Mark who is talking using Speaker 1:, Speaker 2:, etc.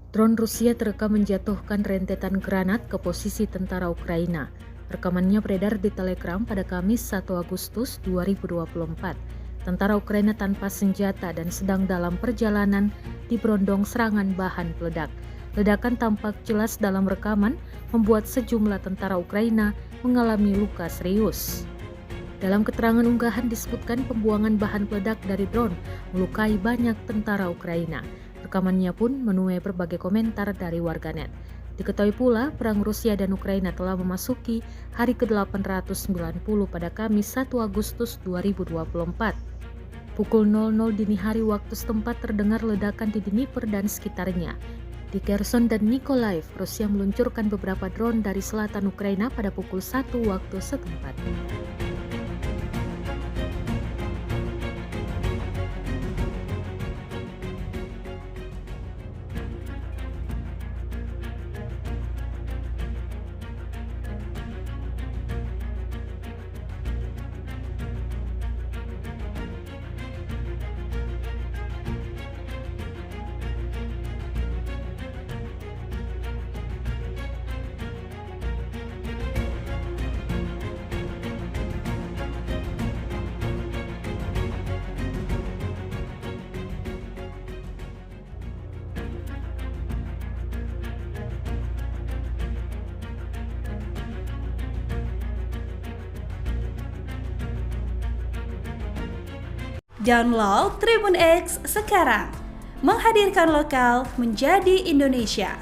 Speaker 1: Drone Rusia terekam menjatuhkan rentetan granat ke posisi tentara Ukraina. Rekamannya beredar di Telegram pada Kamis 1 Agustus 2024. Tentara Ukraina tanpa senjata dan sedang dalam perjalanan diberondong serangan bahan peledak. Ledakan tampak jelas dalam rekaman membuat sejumlah tentara Ukraina mengalami luka serius. Dalam keterangan unggahan disebutkan pembuangan bahan peledak dari drone melukai banyak tentara Ukraina. Rekamannya pun menuai berbagai komentar dari warganet. Diketahui pula, perang Rusia dan Ukraina telah memasuki hari ke-890 pada Kamis 1 Agustus 2024. Pukul 00 dini hari waktu setempat terdengar ledakan di Dnipro dan sekitarnya. Di Kherson dan Mykolaiv, Rusia meluncurkan beberapa drone dari selatan Ukraina pada pukul 1 waktu setempat.
Speaker 2: Download Tribun X sekarang, menghadirkan lokal menjadi Indonesia.